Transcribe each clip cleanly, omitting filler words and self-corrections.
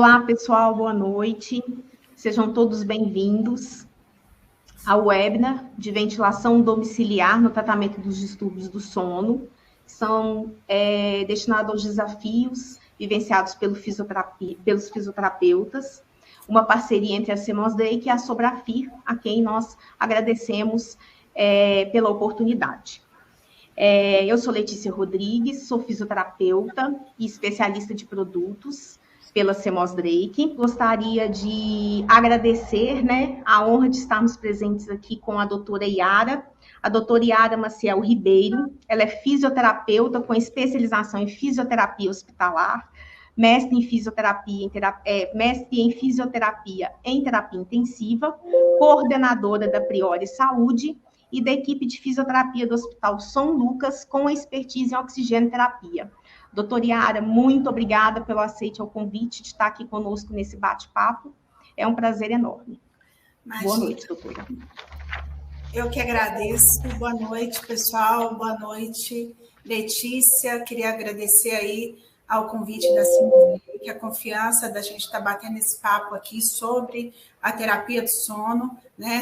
Olá, pessoal, boa noite. Sejam todos bem-vindos ao webinar de ventilação domiciliar no tratamento dos distúrbios do sono, que são destinados aos desafios vivenciados pelos fisioterapeutas, uma parceria entre a CEMOSDREIC e a Sobrafir, a quem nós agradecemos pela oportunidade. Eu sou Letícia Rodrigues, sou fisioterapeuta e especialista de produtos pela CEMOSDREIC. Gostaria de agradecer, a honra de estarmos presentes aqui com a doutora Yara, a doutora Yara Maciel Ribeiro. Ela é fisioterapeuta com especialização em fisioterapia hospitalar, mestre em fisioterapia em terapia intensiva, coordenadora da Priori Saúde e da equipe de fisioterapia do Hospital São Lucas, com expertise em oxigenoterapia. Doutora Yara, muito obrigada pelo aceite ao convite de estar aqui conosco nesse bate-papo. É um prazer enorme. Imagina. Boa noite, doutora. Eu que agradeço. Boa noite, pessoal. Boa noite, Letícia. Queria agradecer aí ao convite da CEMOSDREIC, a confiança da gente estar batendo esse papo aqui sobre a terapia do sono,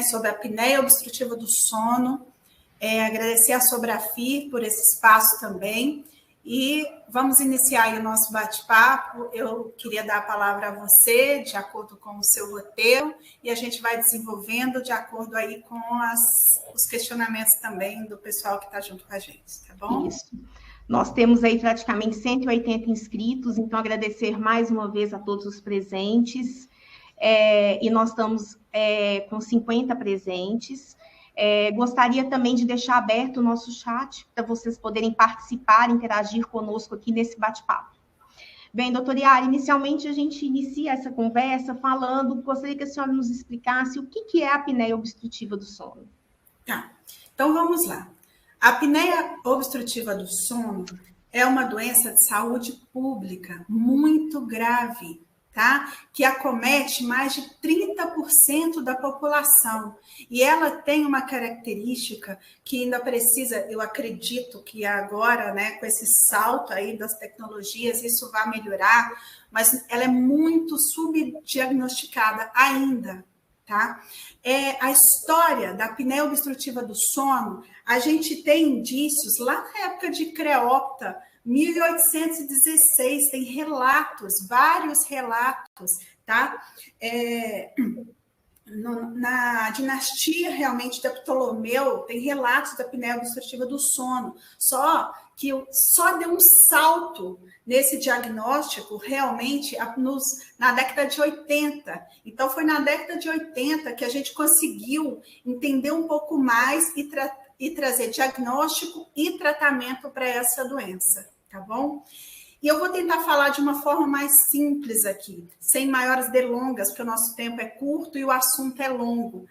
sobre a apneia obstrutiva do sono. Agradecer a Sobrafir por esse espaço também. E vamos iniciar aí o nosso bate-papo. Eu queria dar a palavra a você, de acordo com o seu roteiro, e a gente vai desenvolvendo de acordo aí com os questionamentos também do pessoal que está junto com a gente, tá bom? Isso. Nós temos aí praticamente 180 inscritos, então agradecer mais uma vez a todos os presentes. E nós estamos com 50 presentes. Gostaria também de deixar aberto o nosso chat para vocês poderem participar, interagir conosco aqui nesse bate-papo. Bem, doutora Yara, inicialmente a gente inicia essa conversa gostaria que a senhora nos explicasse o que é a apneia obstrutiva do sono. Tá, então vamos lá. A apneia obstrutiva do sono é uma doença de saúde pública muito grave, tá? Que acomete mais de 30% da população. E ela tem uma característica que ainda precisa, eu acredito que agora, com esse salto aí das tecnologias, isso vai melhorar, mas ela é muito subdiagnosticada ainda, tá? A história da apneia obstrutiva do sono, a gente tem indícios lá na época de Creopta, 1816, tem relatos, vários relatos, tá? Na dinastia realmente da Ptolomeu, tem relatos da apneia obstrutiva do sono, só que só deu um salto nesse diagnóstico realmente na década de 80. Então, foi na década de 80 que a gente conseguiu entender um pouco mais e trazer diagnóstico e tratamento para essa doença, tá bom? E eu vou tentar falar de uma forma mais simples aqui, sem maiores delongas, porque o nosso tempo é curto e o assunto é longo,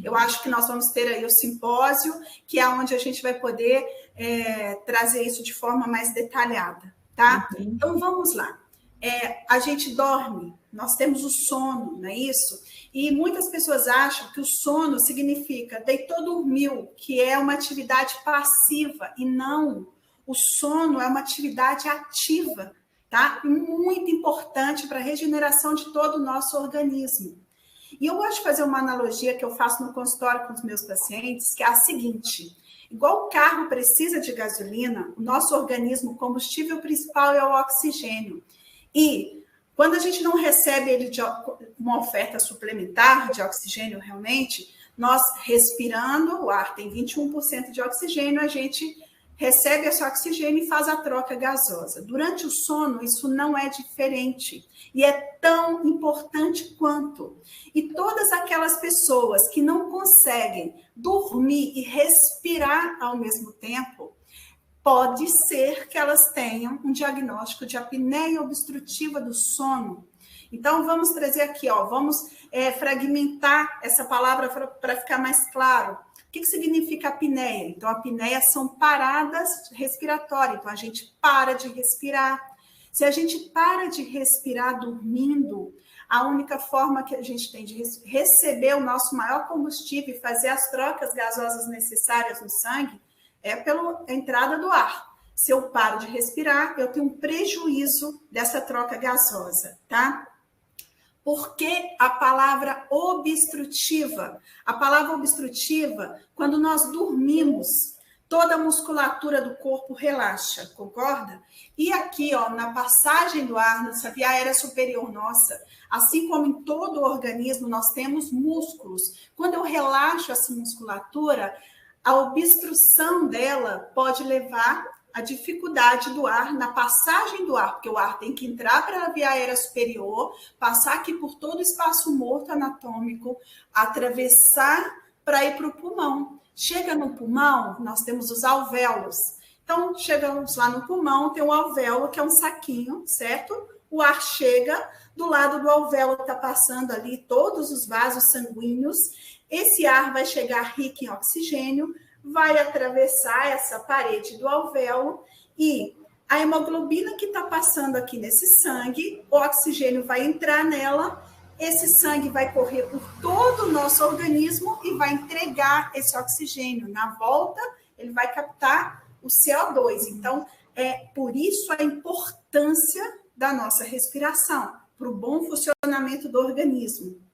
Eu acho que nós vamos ter aí o simpósio, que é onde a gente vai poder trazer isso de forma mais detalhada, tá? Uhum. Então, vamos lá. A gente dorme, nós temos o sono, não é isso? E muitas pessoas acham que o sono significa deitou, dormiu, que é uma atividade passiva, e não. O sono é uma atividade ativa, tá? E muito importante para a regeneração de todo o nosso organismo. E eu gosto de fazer uma analogia que eu faço no consultório com os meus pacientes, que é a seguinte: igual o carro precisa de gasolina, o nosso organismo, o combustível principal é o oxigênio. E quando a gente não recebe ele de uma oferta suplementar de oxigênio realmente, nós respirando, o ar tem 21% de oxigênio, a gente recebe esse oxigênio e faz a troca gasosa. Durante o sono, isso não é diferente. E é tão importante quanto. E todas aquelas pessoas que não conseguem dormir e respirar ao mesmo tempo, pode ser que elas tenham um diagnóstico de apneia obstrutiva do sono. Então, vamos trazer aqui, vamos fragmentar essa palavra para ficar mais claro. O que significa apneia? Então, apneia são paradas respiratórias. Então, a gente para de respirar. Se a gente para de respirar dormindo, a única forma que a gente tem de receber o nosso maior combustível e fazer as trocas gasosas necessárias no sangue é pela entrada do ar. Se eu paro de respirar, eu tenho um prejuízo dessa troca gasosa, tá? Por que a palavra obstrutiva? A palavra obstrutiva, quando nós dormimos, toda a musculatura do corpo relaxa, concorda? E aqui, ó, na passagem do ar, nessa via aérea superior nossa, assim como em todo o organismo, nós temos músculos. Quando eu relaxo essa musculatura, a obstrução dela pode levar à dificuldade do ar, na passagem do ar, porque o ar tem que entrar para a via aérea superior, passar aqui por todo o espaço morto anatômico, atravessar para ir para o pulmão. Chega no pulmão, nós temos os alvéolos. Então, chegamos lá no pulmão, tem um alvéolo, que é um saquinho, certo? O ar chega, do lado do alvéolo está passando ali todos os vasos sanguíneos. Esse ar vai chegar rico em oxigênio, vai atravessar essa parede do alvéolo e a hemoglobina que está passando aqui nesse sangue, o oxigênio vai entrar nela. Esse sangue vai correr por todo o nosso organismo e vai entregar esse oxigênio. Na volta, ele vai captar o CO2. Então, é por isso a importância da nossa respiração, para o bom funcionamento do organismo.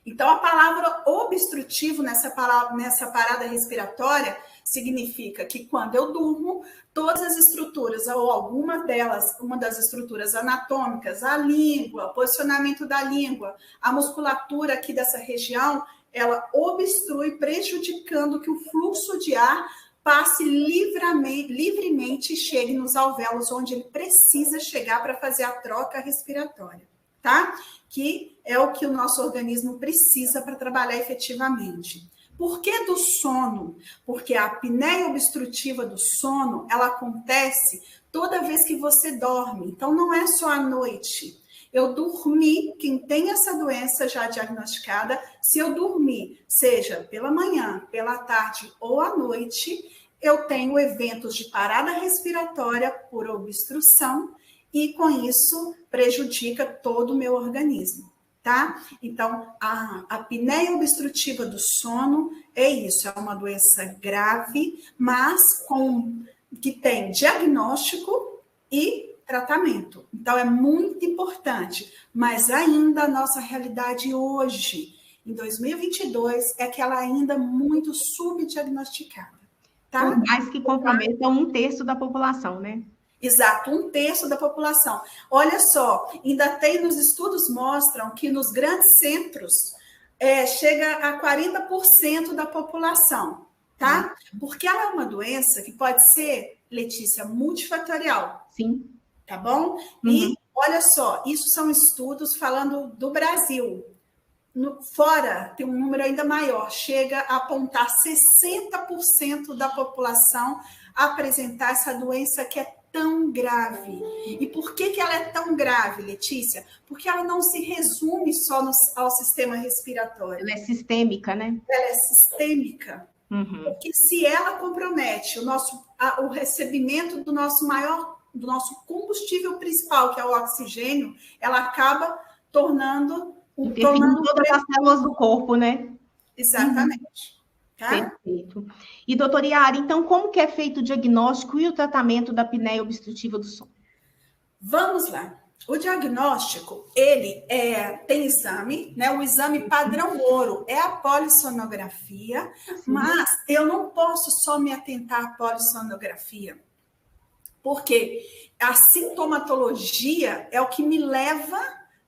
Então, a palavra obstrutivo nessa parada respiratória significa que quando eu durmo, todas as estruturas, ou alguma delas, uma das estruturas anatômicas, a língua, o posicionamento da língua, a musculatura aqui dessa região, ela obstrui, prejudicando que o fluxo de ar passe livremente e chegue nos alvéolos, onde ele precisa chegar para fazer a troca respiratória, tá? Que é o que o nosso organismo precisa para trabalhar efetivamente. Por que do sono? Porque a apneia obstrutiva do sono, ela acontece toda vez que você dorme. Então, não é só à noite. Eu dormi, quem tem essa doença já diagnosticada, se eu dormir, seja pela manhã, pela tarde ou à noite, eu tenho eventos de parada respiratória por obstrução e, com isso, prejudica todo o meu organismo. Tá? Então, a apneia obstrutiva do sono é isso, é uma doença grave, mas que tem diagnóstico e tratamento. Então, é muito importante, mas ainda a nossa realidade hoje, em 2022, é que ela ainda é muito subdiagnosticada. Tá? Por mais que comprometa 1/3 da população, né? Exato, 1/3 da população. Olha só, ainda tem nos estudos mostram que nos grandes centros chega a 40% da população, tá? Porque ela é uma doença que pode ser, Letícia, multifatorial. Sim. Tá bom? E olha só, isso são estudos falando do Brasil. Fora tem um número ainda maior, chega a apontar 60% da população a apresentar essa doença que é tão grave. E por que ela é tão grave, Letícia? Porque ela não se resume só ao sistema respiratório. Ela é sistêmica, né? Ela é sistêmica. Porque se ela compromete o recebimento do nosso combustível principal, que é o oxigênio, ela acaba tornando todas as células do corpo, né? Exatamente. Tá? Perfeito. E, doutora Yara, então, como que é feito o diagnóstico e o tratamento da apneia obstrutiva do sono? Vamos lá. O diagnóstico, ele tem exame, né? O exame padrão ouro é a polissonografia, mas eu não posso só me atentar à polissonografia, porque a sintomatologia é o que me leva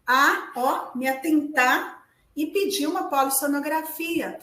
a me atentar e pedir uma polissonografia.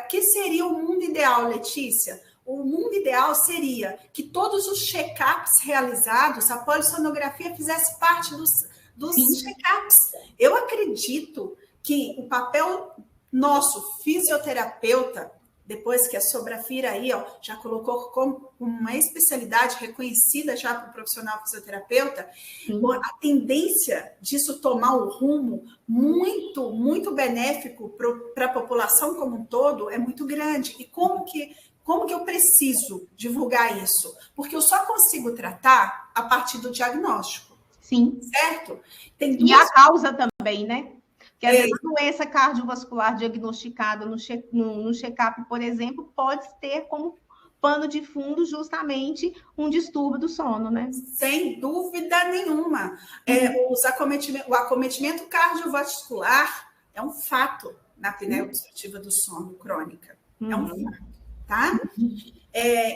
Que seria o mundo ideal, Letícia? O mundo ideal seria que todos os check-ups realizados, a polissonografia fizesse parte dos check-ups. Eu acredito que o papel nosso, fisioterapeuta, depois que a Sobrafira aí, já colocou como uma especialidade reconhecida já para o profissional fisioterapeuta, a tendência disso tomar um rumo muito, muito benéfico para a população como um todo é muito grande. E como que eu preciso divulgar isso? Porque eu só consigo tratar a partir do diagnóstico. Sim. Certo? E a causa também, né? Que às vezes a doença cardiovascular diagnosticada no check-up, por exemplo, pode ter como pano de fundo justamente um distúrbio do sono, né? Sem dúvida nenhuma. O acometimento cardiovascular é um fato na apneia obstrutiva do sono crônica. É um fato, tá?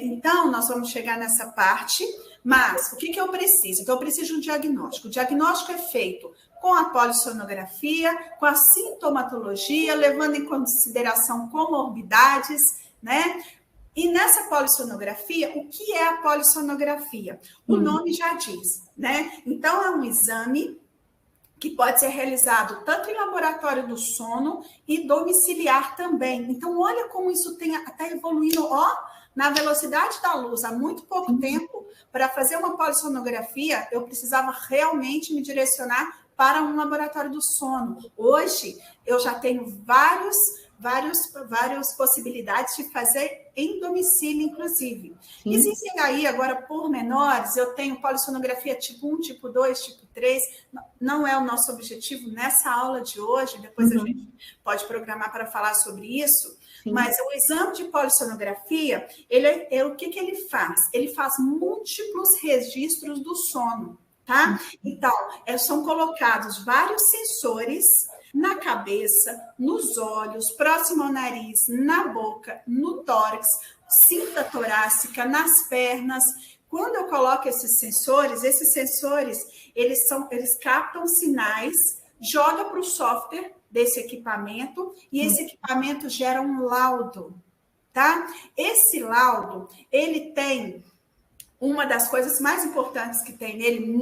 Então, nós vamos chegar nessa parte, mas o que eu preciso? Então, eu preciso de um diagnóstico. O diagnóstico é feito com a polissonografia, com a sintomatologia, levando em consideração comorbidades, né? E nessa polissonografia, o que é a polissonografia? O nome já diz, né? Então, é um exame que pode ser realizado tanto em laboratório do sono e domiciliar também. Então, olha como isso está evoluindo, na velocidade da luz. Há muito pouco tempo, para fazer uma polissonografia, eu precisava realmente me direcionar para um laboratório do sono. Hoje, eu já tenho várias possibilidades de fazer em domicílio, inclusive. Sim. Existem aí, agora, pormenores, eu tenho polissonografia tipo 1, tipo 2, tipo 3, não é o nosso objetivo nessa aula de hoje, depois a gente pode programar para falar sobre isso. Sim. Mas o exame de polissonografia, o que ele faz? Ele faz múltiplos registros do sono, tá? Então, são colocados vários sensores na cabeça, nos olhos, próximo ao nariz, na boca, no tórax, cinta torácica, nas pernas. Quando eu coloco esses sensores, eles captam sinais, joga para o software desse equipamento e esse equipamento gera um laudo, tá? Esse laudo, ele tem uma das coisas mais importantes que tem nele,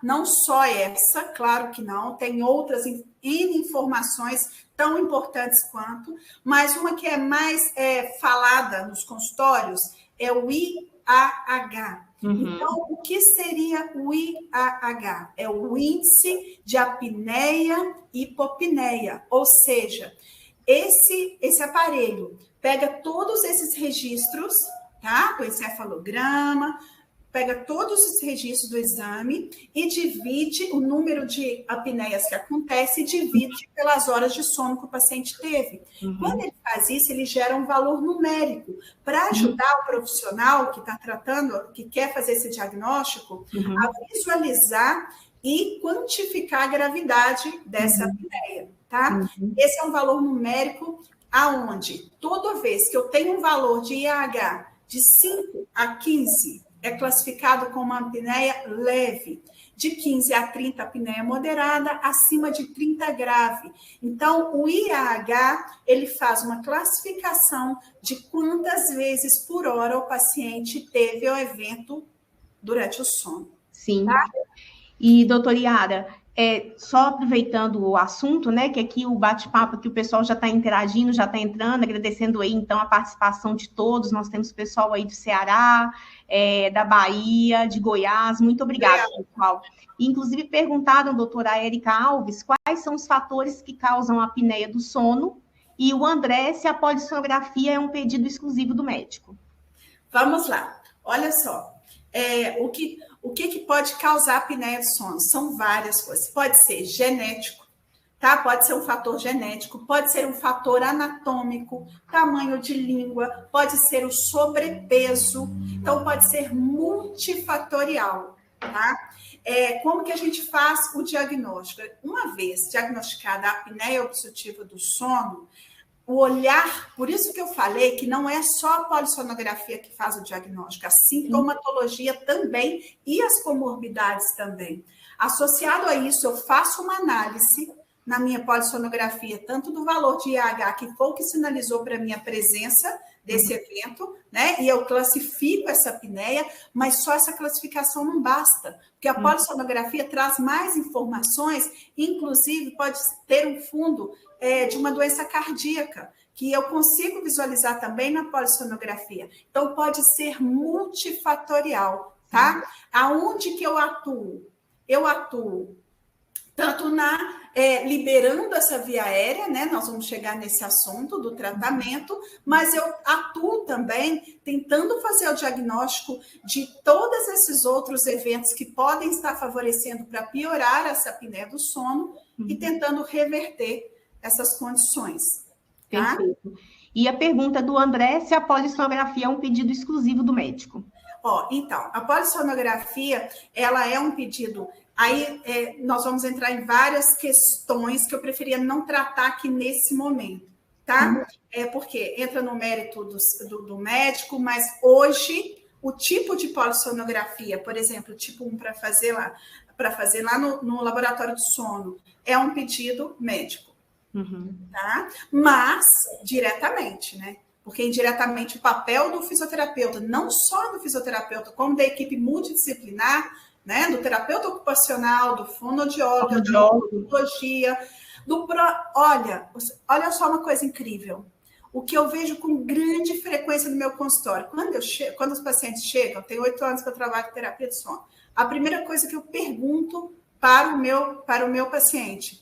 não só essa, claro que não, tem outras informações tão importantes quanto, mas uma que é mais falada nos consultórios é o IAH. Então, o que seria o IAH? É o índice de apneia hipopneia, ou seja, esse aparelho pega todos esses registros, tá? O encefalograma, pega todos os registros do exame e divide o número de apneias que acontece e divide pelas horas de sono que o paciente teve. Quando ele faz isso, ele gera um valor numérico para ajudar o profissional que está tratando, que quer fazer esse diagnóstico, a visualizar e quantificar a gravidade dessa apneia, tá? Esse é um valor numérico aonde toda vez que eu tenho um valor de IAH de 5 a 15, é classificado como uma apneia leve. De 15 a 30, apneia moderada, acima de 30, grave. Então, o IAH, ele faz uma classificação de quantas vezes por hora o paciente teve o evento durante o sono. Sim. Tá? E, doutora Yara, só aproveitando o assunto, né, que aqui o bate-papo, que o pessoal já está interagindo, já está entrando, agradecendo aí, então, a participação de todos. Nós temos pessoal aí do Ceará, da Bahia, de Goiás. Muito obrigada, pessoal. Inclusive, perguntaram, doutora Érica Alves, quais são os fatores que causam a apneia do sono, e o André, se a polissonografia é um pedido exclusivo do médico. Vamos lá. Olha só, o que pode causar apneia do sono? São várias coisas. Pode ser genético, tá? Pode ser um fator genético, pode ser um fator anatômico, tamanho de língua, pode ser o sobrepeso, então pode ser multifatorial, tá? Como que a gente faz o diagnóstico? Uma vez diagnosticada a apneia obstrutiva do sono, o olhar, por isso que eu falei que não é só a polissonografia que faz o diagnóstico, a sintomatologia também e as comorbidades também. Associado a isso, eu faço uma análise na minha polissonografia, tanto do valor de IAH, que foi o que sinalizou para a minha presença desse evento, né? E eu classifico essa apneia, mas só essa classificação não basta, porque a polissonografia traz mais informações, inclusive pode ter um fundo de uma doença cardíaca, que eu consigo visualizar também na polissonografia. Então, pode ser multifatorial, tá? Aonde que eu atuo? Eu atuo tanto liberando essa via aérea, né? Nós vamos chegar nesse assunto do tratamento, mas eu atuo também tentando fazer o diagnóstico de todos esses outros eventos que podem estar favorecendo para piorar essa apneia do sono e tentando reverter essas condições. Tá? Perfeito. E a pergunta do André, se a polissonografia é um pedido exclusivo do médico. Então, a polissonografia, ela é um pedido. Aí nós vamos entrar em várias questões que eu preferia não tratar aqui nesse momento, tá? Porque entra no mérito do médico, mas hoje o tipo de polissonografia, por exemplo, tipo 1 para fazer lá no laboratório do sono, é um pedido médico, tá? Mas diretamente, né? Porque indiretamente o papel do fisioterapeuta, não só do fisioterapeuta, como da equipe multidisciplinar, né, do terapeuta ocupacional, do fonoaudiólogo, da odontologia, olha só uma coisa incrível. O que eu vejo com grande frequência no meu consultório, quando os pacientes chegam, tem 8 anos que eu trabalho com terapia de sono, a primeira coisa que eu pergunto para o meu paciente: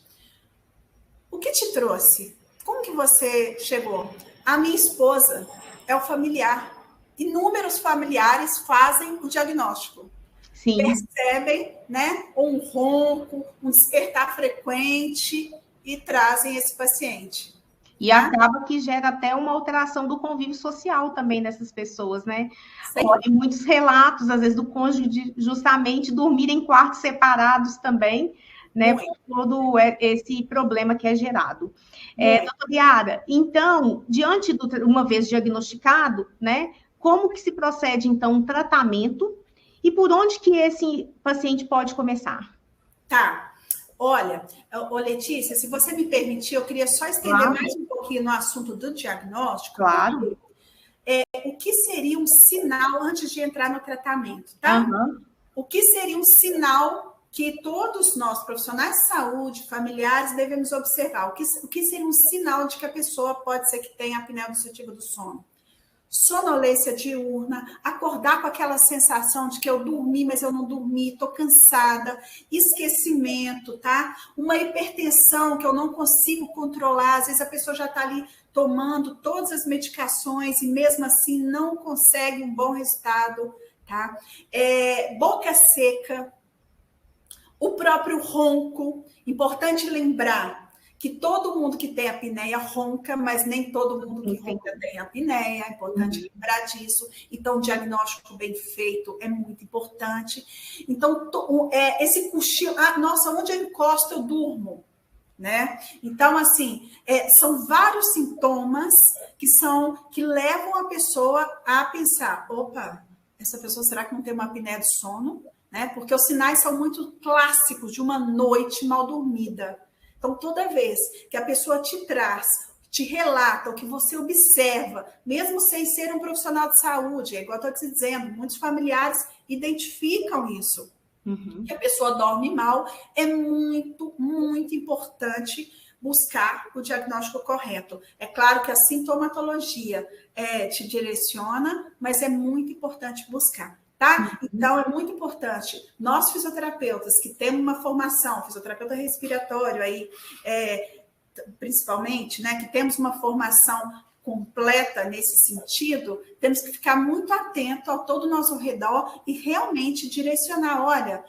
o que te trouxe? Como que você chegou? A minha esposa é o familiar. Inúmeros familiares fazem o diagnóstico. Sim. Percebem, né, um ronco, um despertar frequente e trazem esse paciente. E acaba que gera até uma alteração do convívio social também dessas pessoas, né? Olha, muitos relatos, às vezes, do cônjuge de justamente dormir em quartos separados também, né? Por todo esse problema que é gerado. Doutora Yara, então, uma vez diagnosticado, né? Como que se procede, então, um tratamento e por onde que esse paciente pode começar? Tá. Olha, Letícia, se você me permitir, eu queria só estender mais um pouquinho no assunto do diagnóstico. Claro. O que seria um sinal antes de entrar no tratamento, tá? O que seria um sinal que todos nós, profissionais de saúde, familiares, devemos observar? O que seria um sinal de que a pessoa pode ser que tenha apneia obstrutiva do sono? Sonolência diurna, acordar com aquela sensação de que eu dormi, mas eu não dormi, estou cansada, esquecimento, tá? Uma hipertensão que eu não consigo controlar, às vezes a pessoa já está ali tomando todas as medicações e mesmo assim não consegue um bom resultado, tá? Boca seca, o próprio ronco, importante lembrar que todo mundo que tem apneia ronca, mas nem todo mundo que ronca tem apneia, é importante lembrar disso. Então, o diagnóstico bem feito é muito importante. Então, esse cochilo, nossa, onde eu encosto, eu durmo, né? Então, assim, são vários sintomas que levam a pessoa a pensar, opa, essa pessoa, será que não tem uma apneia do sono? Né? Porque os sinais são muito clássicos de uma noite mal dormida. Então, toda vez que a pessoa te relata o que você observa, mesmo sem ser um profissional de saúde, é igual eu estou te dizendo, muitos familiares identificam isso, que a pessoa dorme mal, é muito, muito importante buscar o diagnóstico correto. É claro que a sintomatologia te direciona, mas é muito importante buscar. Tá? Então, é muito importante. Nós, fisioterapeutas, que temos uma formação, fisioterapeuta respiratório aí, principalmente, né, que temos uma formação completa nesse sentido, temos que ficar muito atento ao todo o nosso redor e realmente direcionar, olha,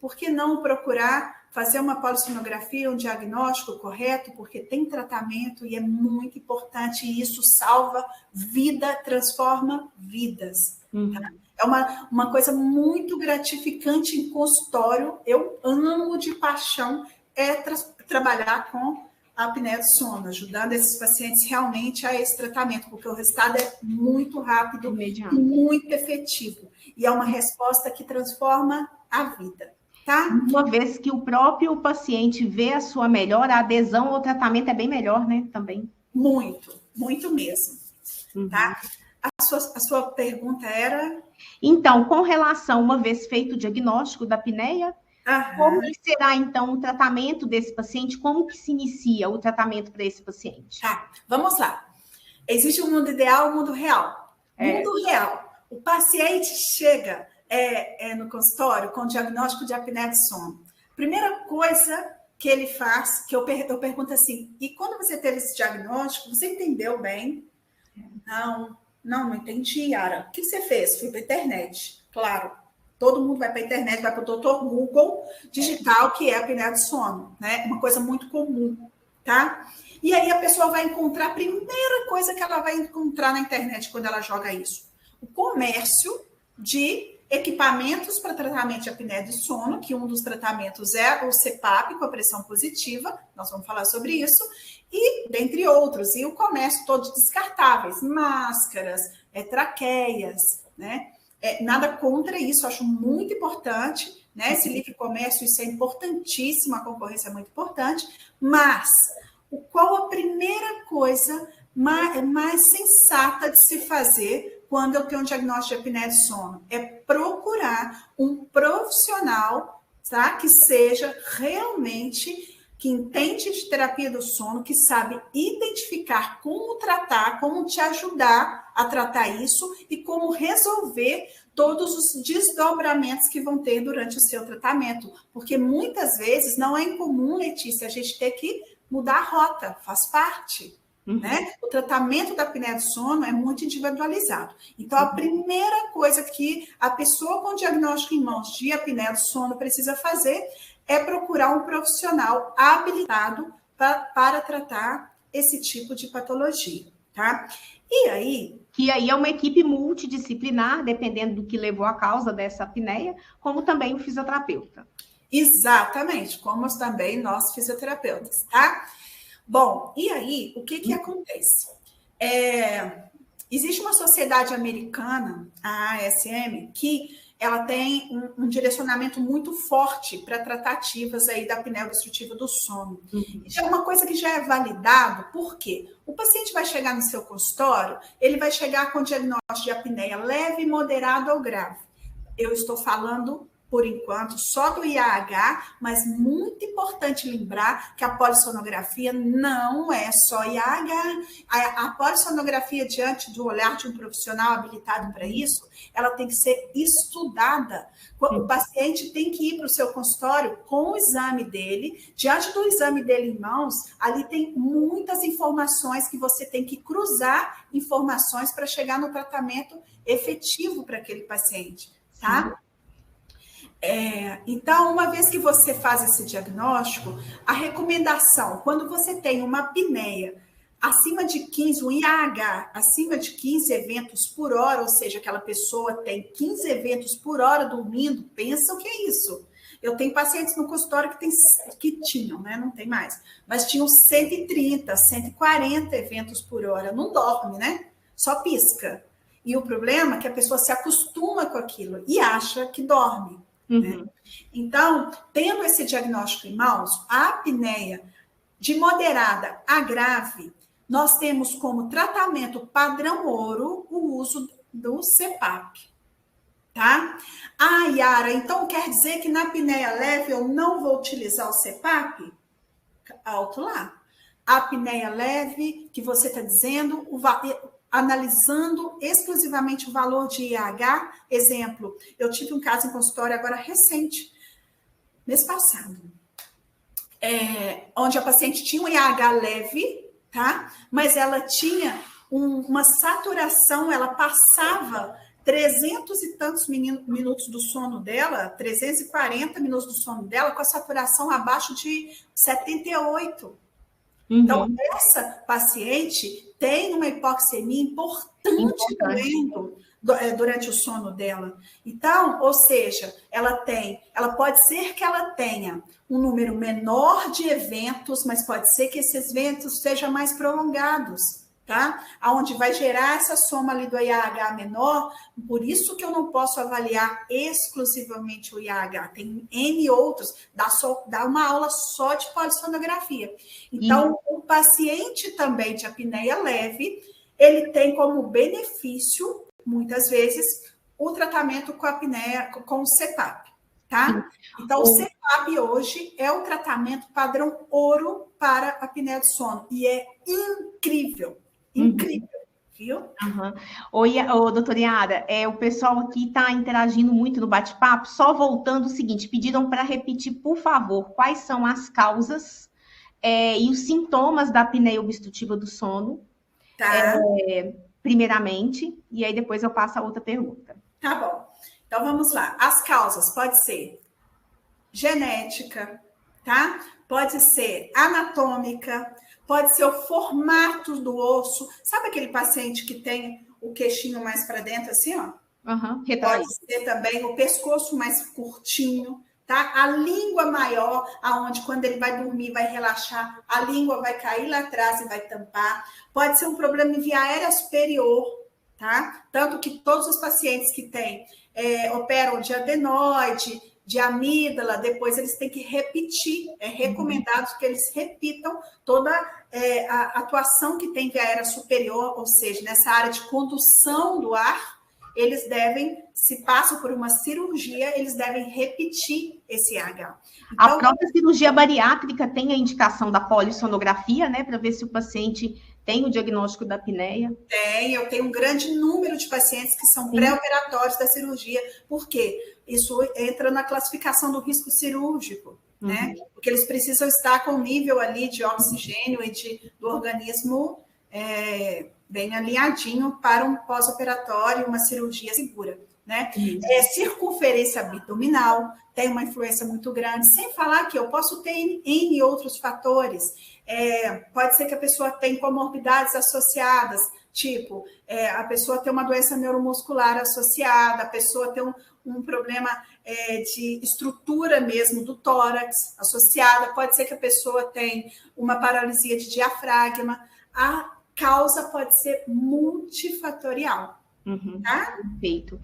por que não procurar fazer uma polissonografia, um diagnóstico correto, porque tem tratamento e é muito importante, e isso salva vida, transforma vidas. Tá? É uma coisa muito gratificante em consultório. Eu amo de paixão trabalhar com a apneia do sono, ajudando esses pacientes realmente a esse tratamento, porque o resultado é muito rápido e muito efetivo. E é uma resposta que transforma a vida. Tá? Uma vez que o próprio paciente vê a sua melhora, a adesão ao tratamento é bem melhor, né? Também. Muito, muito mesmo. Tá? A sua pergunta era? Então, com relação, uma vez feito o diagnóstico da apneia, como que será, então, o tratamento desse paciente? Como que se inicia o tratamento para esse paciente? Tá, vamos lá. Existe um mundo ideal e um mundo real. Mundo real. O paciente chega no consultório com o diagnóstico de apneia de sono. Primeira coisa que ele faz, que eu pergunto assim, e quando você teve esse diagnóstico, você entendeu bem? Não entendi, Yara. O que você fez? Fui para a internet. Claro, todo mundo vai para a internet, vai para o Dr. Google digital, que é a apneia de sono, né? Uma coisa muito comum, tá? E aí a pessoa vai encontrar, a primeira coisa que ela vai encontrar na internet quando ela joga isso, o comércio de equipamentos para tratamento de apneia de sono, que um dos tratamentos é o CPAP com a pressão positiva, nós vamos falar sobre isso, e dentre outros, e o comércio todo de descartáveis, máscaras, traqueias, né? Nada contra isso, acho muito importante, né? Esse livre comércio, isso é importantíssimo, a concorrência é muito importante, mas qual a primeira coisa mais sensata de se fazer quando eu tenho um diagnóstico de apneia de sono? É procurar um profissional, tá? Que seja realmente, que entende de terapia do sono, que sabe identificar como tratar, como te ajudar a tratar isso e como resolver todos os desdobramentos que vão ter durante o seu tratamento. Porque muitas vezes não é incomum, Letícia, a gente ter que mudar a rota, faz parte. Né? O tratamento da apneia do sono é muito individualizado. Então, a primeira coisa que a pessoa com diagnóstico em mãos de apneia do sono precisa fazer é procurar um profissional habilitado para tratar esse tipo de patologia, tá? E aí... Que aí é uma equipe multidisciplinar, dependendo do que levou a causa dessa apneia, como também o fisioterapeuta. Exatamente, como também nós fisioterapeutas, tá? Bom, e aí, o que acontece? Existe uma sociedade americana, a ASM, que ela tem um direcionamento muito forte para tratativas aí da apneia obstrutiva do sono. Isso é uma coisa que já é validado, por quê? O paciente vai chegar no seu consultório, ele vai chegar com diagnóstico de apneia leve, moderado ou grave. Eu estou falando, por enquanto, só do IAH, mas muito importante lembrar que a polissonografia não é só IAH. A polissonografia, diante do olhar de um profissional habilitado para isso, ela tem que ser estudada. O paciente tem que ir para o seu consultório com o exame dele, diante do exame dele em mãos, ali tem muitas informações que você tem que cruzar informações para chegar no tratamento efetivo para aquele paciente, tá? Então, uma vez que você faz esse diagnóstico, a recomendação, quando você tem uma apneia acima de 15, um IAH acima de 15 eventos por hora, ou seja, aquela pessoa tem 15 eventos por hora dormindo, pensa o que é isso? Eu tenho pacientes no consultório que tinham, né? Não tem mais, mas tinham 130, 140 eventos por hora, não dorme, né? Só pisca. E o problema é que a pessoa se acostuma com aquilo e acha que dorme. Né? Então, tendo esse diagnóstico em mãos, a apneia de moderada a grave, nós temos como tratamento padrão ouro o uso do CPAP, tá? Ah, Yara, então quer dizer que na apneia leve eu não vou utilizar o CPAP? Alto lá. A apneia leve, que você está dizendo, analisando exclusivamente o valor de IAH. Exemplo, eu tive um caso em consultório agora recente, mês passado, onde a paciente tinha um IAH leve, tá? Mas ela tinha uma saturação, ela passava 300 e tantos minutos do sono dela, 340 minutos do sono dela, com a saturação abaixo de 78. Então, essa paciente tem uma hipoxemia importante durante o sono dela. Então, ou seja, ela pode ser que ela tenha um número menor de eventos, mas pode ser que esses eventos sejam mais prolongados, tá? Onde vai gerar essa soma ali do IAH menor, por isso que eu não posso avaliar exclusivamente o IAH, tem N outros, dá uma aula só de polissonografia. Então, o paciente também de apneia leve, ele tem como benefício, muitas vezes, o tratamento com a apneia, com o CPAP, tá? Então, o CPAP hoje é o tratamento padrão ouro para a apneia do sono, e é incrível. Incrível, viu? Oi, doutora Yara, o pessoal aqui está interagindo muito no bate-papo, só voltando o seguinte, pediram para repetir, por favor, quais são as causas e os sintomas da apneia obstrutiva do sono, tá. Primeiramente, e aí depois eu passo a outra pergunta. Tá bom. Então, vamos lá. As causas pode ser genética, tá? Pode ser anatômica, pode ser o formato do osso. Sabe aquele paciente que tem o queixinho mais para dentro, assim, ó? Uhum, pode ser também o pescoço mais curtinho, tá? A língua maior, aonde quando ele vai dormir, vai relaxar, a língua vai cair lá atrás e vai tampar. Pode ser um problema em via aérea superior, tá? Tanto que todos os pacientes que têm operam de adenoide, de amígdala, depois eles têm que repetir. É recomendado que eles repitam toda a atuação que tem via aérea superior, ou seja, nessa área de condução do ar, eles devem, se passam por uma cirurgia, eles devem repetir esse AH. Então, a própria cirurgia bariátrica tem a indicação da polissonografia, né, para ver se o paciente tem o diagnóstico da apneia? Tem, eu tenho um grande número de pacientes que são pré-operatórios da cirurgia, porque isso entra na classificação do risco cirúrgico, né? Porque eles precisam estar com o nível ali de oxigênio e do organismo bem alinhadinho para um pós-operatório, uma cirurgia segura, né? Circunferência abdominal tem uma influência muito grande, sem falar que eu posso ter N outros fatores. Pode ser que a pessoa tenha comorbidades associadas, tipo, a pessoa tem uma doença neuromuscular associada, a pessoa tem um problema de estrutura mesmo do tórax associada, pode ser que a pessoa tenha uma paralisia de diafragma. A causa pode ser multifatorial. Tá? Perfeito.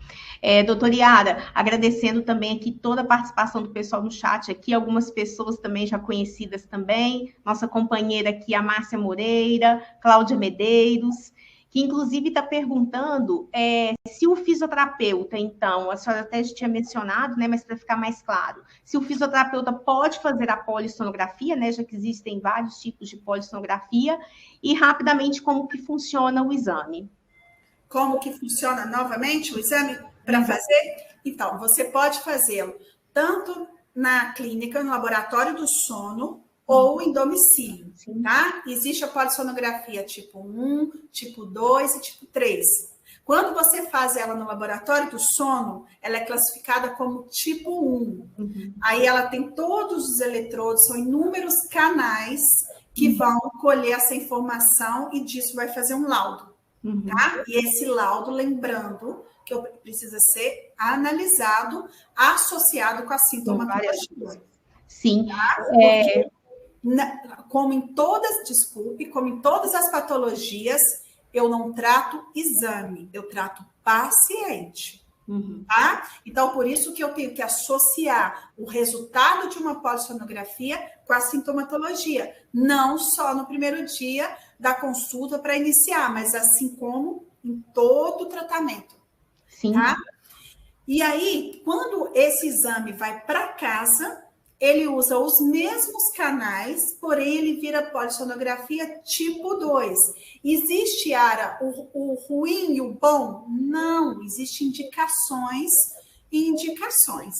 Doutora Yara, agradecendo também aqui toda a participação do pessoal no chat aqui, algumas pessoas também já conhecidas também, nossa companheira aqui, a Márcia Moreira, Cláudia Medeiros, que inclusive está perguntando se o fisioterapeuta, então, a senhora até já tinha mencionado, né, mas para ficar mais claro, se o fisioterapeuta pode fazer a polissonografia, né, já que existem vários tipos de polissonografia, e rapidamente como que funciona o exame. Como que funciona novamente o exame para fazer? Então, você pode fazê-lo tanto na clínica, no laboratório do sono, ou em domicílio, tá? Existe a polissonografia tipo 1, tipo 2 e tipo 3. Quando você faz ela no laboratório do sono, ela é classificada como tipo 1. Aí ela tem todos os eletrodos, são inúmeros canais que vão colher essa informação e disso vai fazer um laudo. Tá? E esse laudo, lembrando que precisa ser analisado, associado com a sintomatologia. Sim. Tá? Porque, como em todas as patologias, eu não trato exame, eu trato paciente. Tá? Então, por isso que eu tenho que associar o resultado de uma polissonografia com a sintomatologia, não só no primeiro dia da consulta para iniciar, mas assim como em todo o tratamento. Sim. Tá? E aí, quando esse exame vai para casa, ele usa os mesmos canais, porém ele vira polissonografia tipo 2. Existe, Yara, o ruim e o bom? Não, existem indicações e indicações,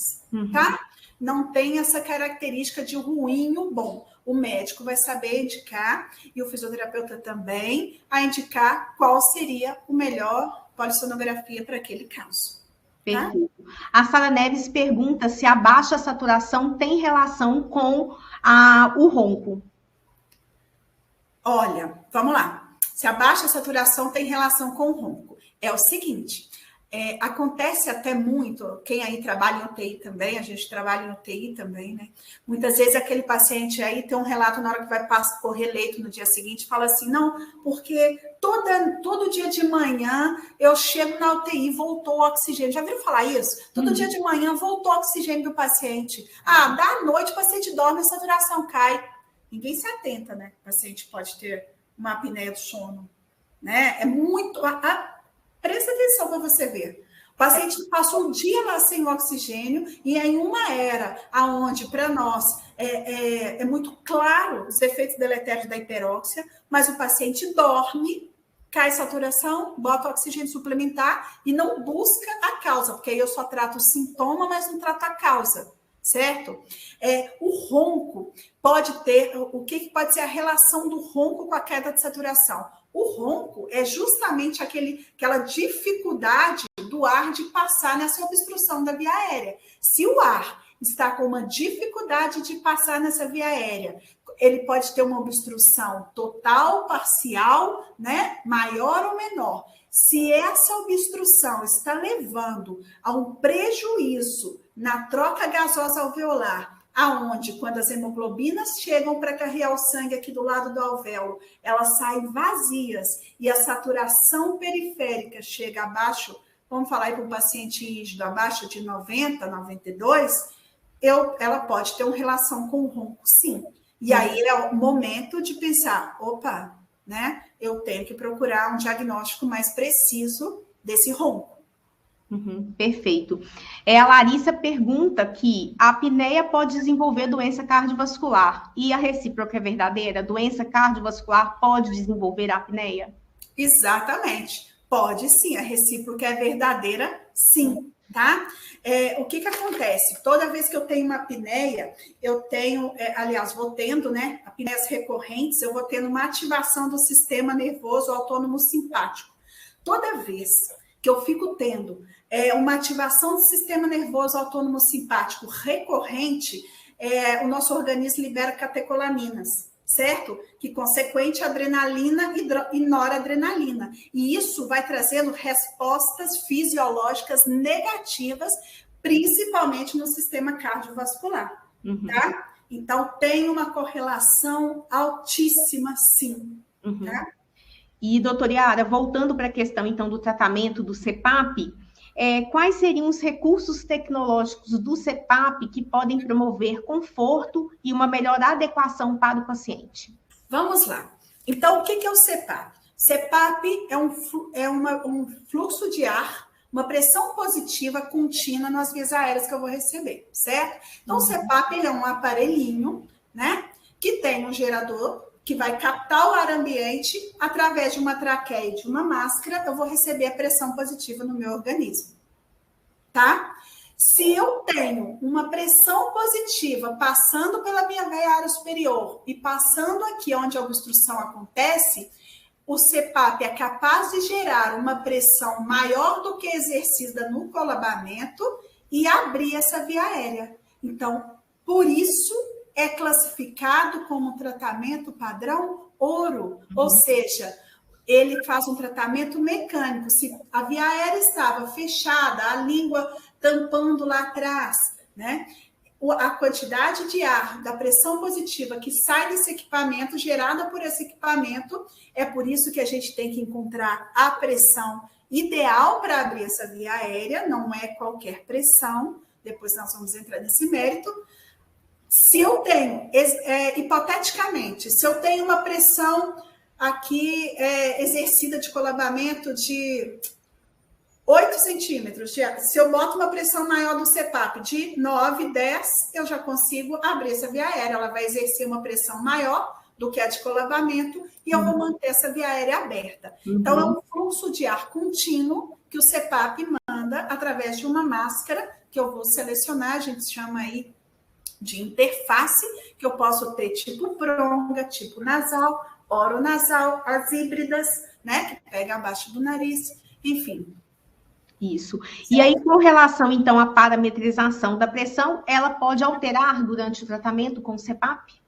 tá? Não tem essa característica de ruim e o bom. O médico vai saber indicar, e o fisioterapeuta também, a indicar qual seria o melhor polissonografia para aquele caso. Perfeito. A Sara Neves pergunta se a baixa saturação tem relação com o ronco. Olha, vamos lá. Se a baixa saturação tem relação com o ronco. É o seguinte, acontece até muito, quem aí trabalha em UTI também, a gente trabalha em UTI também, né? Muitas vezes aquele paciente aí tem um relato na hora que vai correr leito no dia seguinte, fala assim, não, porque todo dia de manhã eu chego na UTI, voltou o oxigênio. Já viram falar isso? Todo dia de manhã voltou o oxigênio do paciente. Da noite o paciente dorme, a saturação cai. Ninguém se atenta, né? O paciente pode ter uma apneia do sono, né? É muito... Presta atenção para você ver. O paciente passou um dia lá sem oxigênio e em uma era onde, para nós, é muito claro os efeitos deletérios da hiperóxia, mas o paciente dorme, cai saturação, bota oxigênio suplementar e não busca a causa, porque aí eu só trato o sintoma, mas não trato a causa, certo? O ronco pode ter... O que pode ser a relação do ronco com a queda de saturação? O ronco é justamente aquela dificuldade do ar de passar nessa obstrução da via aérea. Se o ar está com uma dificuldade de passar nessa via aérea, ele pode ter uma obstrução total, parcial, né? Maior ou menor. Se essa obstrução está levando a um prejuízo na troca gasosa alveolar, aonde, quando as hemoglobinas chegam para carregar o sangue aqui do lado do alvéolo, elas saem vazias e a saturação periférica chega abaixo, vamos falar aí para um paciente rígido, abaixo de 90, 92, ela pode ter uma relação com o ronco, sim. E aí é o momento de pensar, opa, né? Eu tenho que procurar um diagnóstico mais preciso desse ronco. Perfeito. A Larissa pergunta que a apneia pode desenvolver doença cardiovascular e a recíproca é verdadeira? Doença cardiovascular pode desenvolver a apneia? Exatamente. Pode sim, a recíproca é verdadeira, sim, tá? O que acontece? Toda vez que eu tenho uma apneia, eu tenho, aliás, vou tendo, né, apneias recorrentes, eu vou tendo uma ativação do sistema nervoso autônomo simpático. Toda vez que eu fico tendo uma ativação do sistema nervoso autônomo simpático recorrente, o nosso organismo libera catecolaminas, certo? Que consequente adrenalina e noradrenalina. E isso vai trazendo respostas fisiológicas negativas, principalmente no sistema cardiovascular, tá? Então, tem uma correlação altíssima, sim, tá? E, doutora Yara, voltando para a questão, então, do tratamento do CPAP, quais seriam os recursos tecnológicos do CPAP que podem promover conforto e uma melhor adequação para o paciente? Vamos lá. Então, o que é o CPAP? CPAP é um fluxo de ar, uma pressão positiva contínua nas vias aéreas que eu vou receber, certo? Então, o CPAP é um aparelhinho, né, que tem um gerador que vai captar o ar ambiente através de uma traqueia e de uma máscara, eu vou receber a pressão positiva no meu organismo, tá? Se eu tenho uma pressão positiva passando pela minha veia aérea superior e passando aqui onde a obstrução acontece, o CPAP é capaz de gerar uma pressão maior do que exercida no colabamento e abrir essa via aérea. Então, por isso é classificado como tratamento padrão ouro, ou seja, ele faz um tratamento mecânico. Se a via aérea estava fechada, a língua tampando lá atrás, né? A quantidade de ar, da pressão positiva que sai desse equipamento, gerada por esse equipamento, é por isso que a gente tem que encontrar a pressão ideal para abrir essa via aérea, não é qualquer pressão, depois nós vamos entrar nesse mérito. Se eu tenho, hipoteticamente, se eu tenho uma pressão aqui exercida de colabamento de 8 centímetros, se eu boto uma pressão maior do CPAP de 9, 10, eu já consigo abrir essa via aérea. Ela vai exercer uma pressão maior do que a de colabamento e eu vou manter essa via aérea aberta. Então, é um fluxo de ar contínuo que o CPAP manda através de uma máscara que eu vou selecionar, a gente chama aí de interface, que eu posso ter tipo bronca, tipo nasal, oronasal, as híbridas, né, que pega abaixo do nariz, enfim. Isso. E aí, com relação, então, à parametrização da pressão, ela pode alterar durante o tratamento com o CPAP?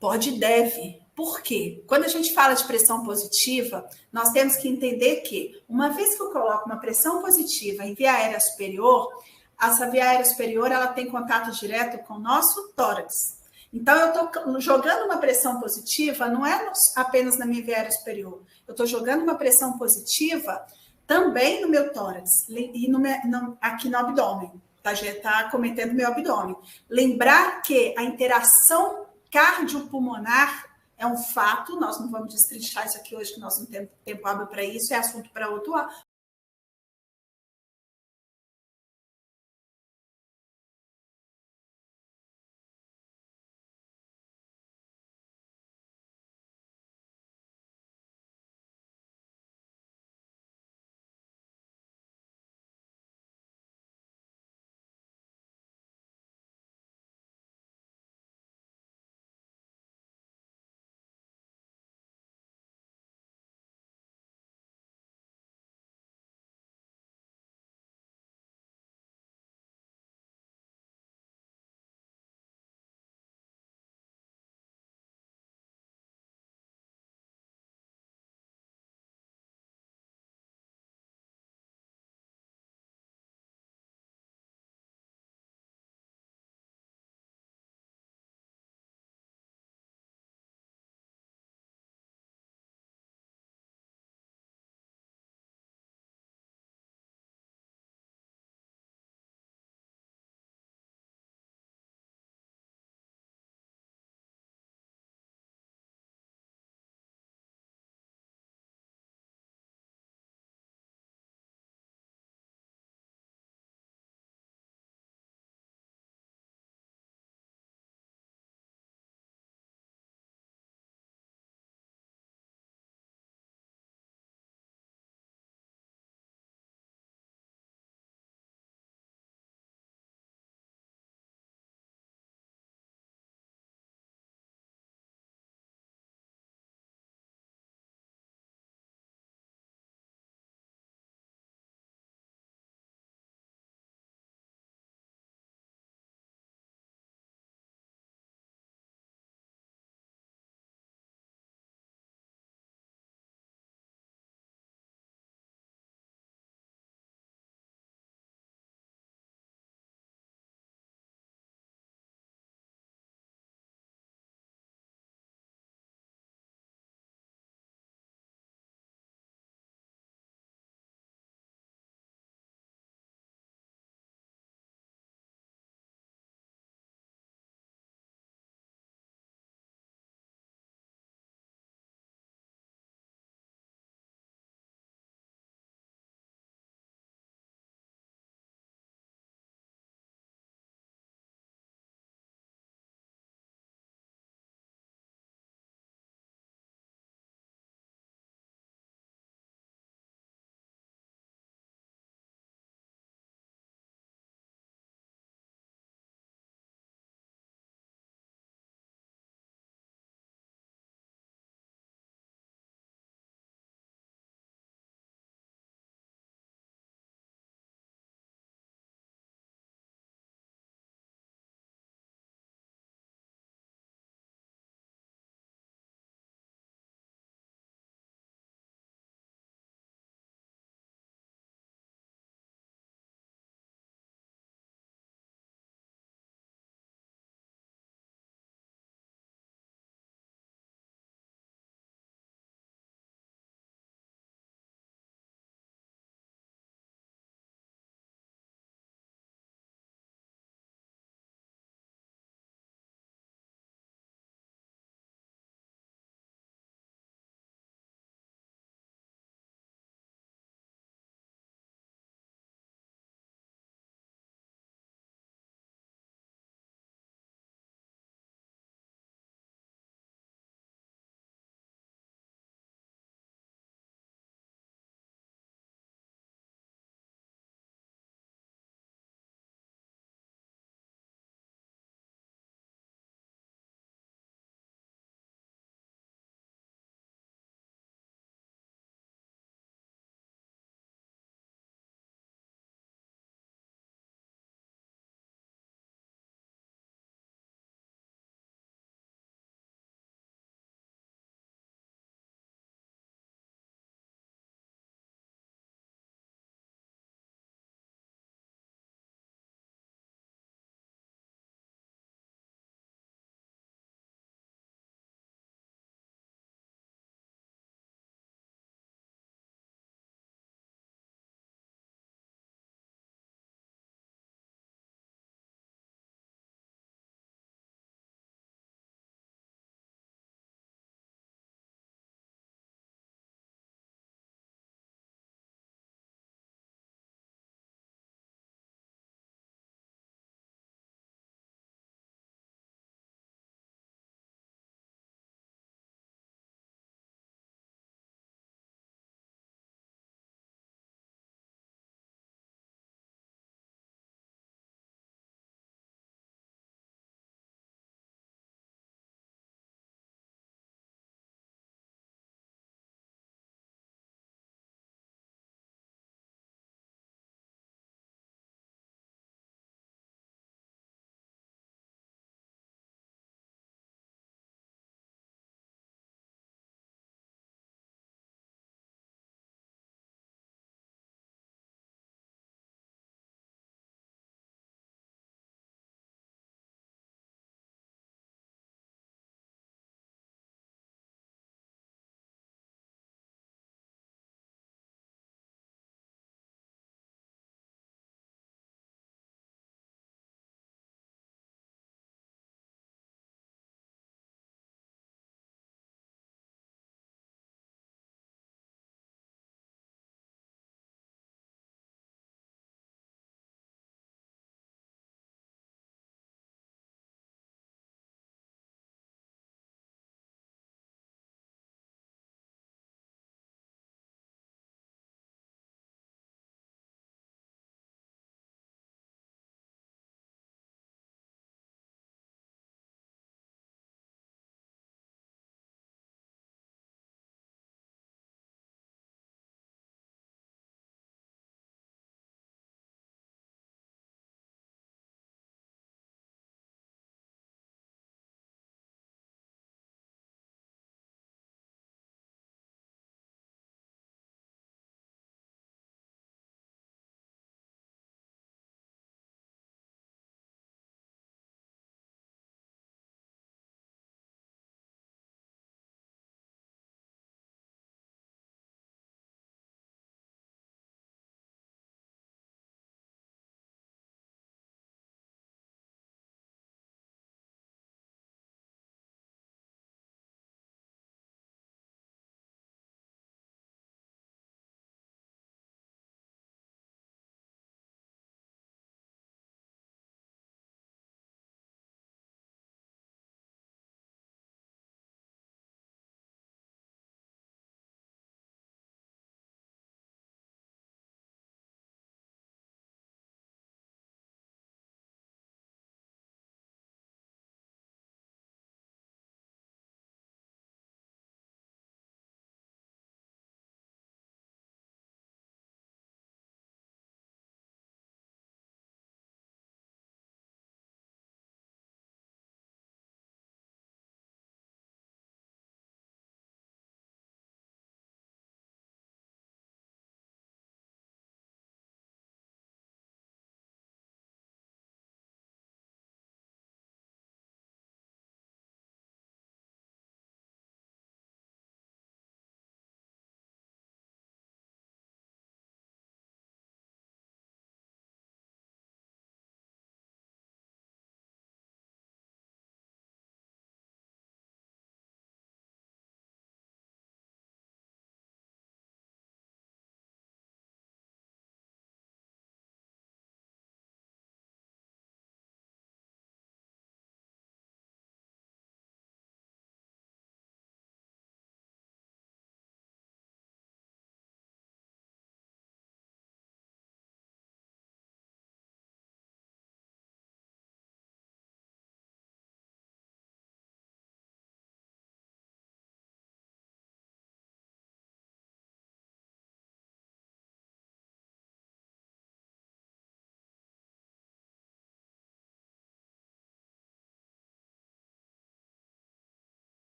Pode e deve. Por quê? Quando a gente fala de pressão positiva, nós temos que entender que, uma vez que eu coloco uma pressão positiva em via aérea superior, essa via aérea superior ela tem contato direto com o nosso tórax. Então, eu estou jogando uma pressão positiva, não é apenas na minha via aérea superior, eu estou jogando uma pressão positiva também no meu tórax e aqui no abdômen, tá? Já está cometendo meu abdômen. Lembrar que a interação cardiopulmonar é um fato, nós não vamos destrinchar isso aqui hoje, que nós não temos tempo hábil para isso, é assunto para outro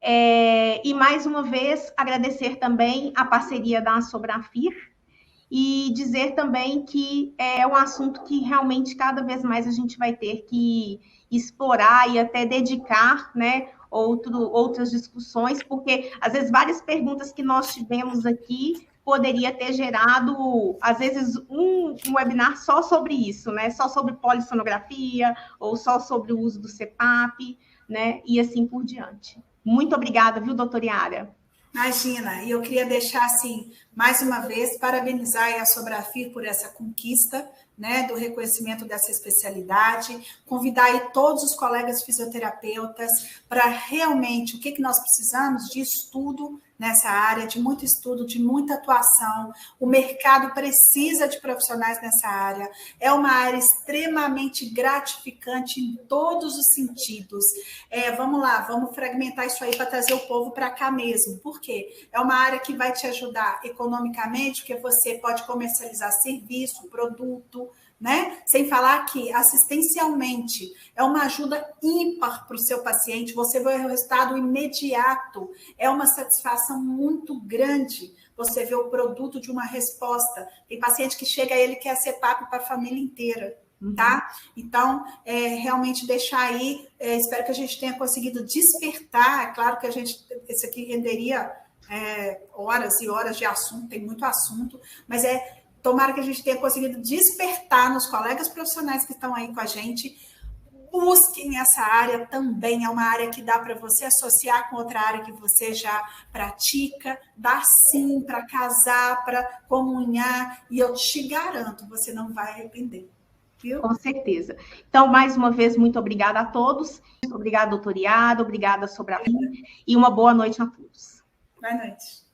E, mais uma vez, agradecer também a parceria da Asobrafir e dizer também que é um assunto que realmente cada vez mais a gente vai ter que explorar e até dedicar, né, outras discussões, porque, às vezes, várias perguntas que nós tivemos aqui poderia ter gerado, às vezes, um webinar só sobre isso, né, só sobre polissonografia, ou só sobre o uso do CPAP, né, e assim por diante. Muito obrigada, viu, doutora Yara? Imagina, e eu queria deixar, assim, mais uma vez, parabenizar a Asobrafir por essa conquista, né, do reconhecimento dessa especialidade, convidar aí todos os colegas fisioterapeutas para realmente, o que nós precisamos de estudo nessa área, de muito estudo, de muita atuação. O mercado precisa de profissionais nessa área. É uma área extremamente gratificante em todos os sentidos. Vamos lá, vamos fragmentar isso aí para trazer o povo para cá mesmo. Por quê? É uma área que vai te ajudar economicamente, porque você pode comercializar serviço, produto, né? Sem falar que assistencialmente é uma ajuda ímpar para o seu paciente, você vê o resultado imediato, é uma satisfação muito grande você vê o produto de uma resposta. Tem paciente que chega e ele quer CPAP para a família inteira, tá? Então, realmente deixar aí, espero que a gente tenha conseguido despertar, é claro que esse aqui renderia horas e horas de assunto, tem muito assunto, mas tomara que a gente tenha conseguido despertar nos colegas profissionais que estão aí com a gente. Busquem essa área também, é uma área que dá para você associar com outra área que você já pratica, dá sim para casar, para comunhar, e eu te garanto, você não vai arrepender. Viu? Com certeza. Então, mais uma vez, muito obrigada a todos. Obrigada, doutora Yara, obrigada, Asobrafir, e uma boa noite a todos. Boa noite.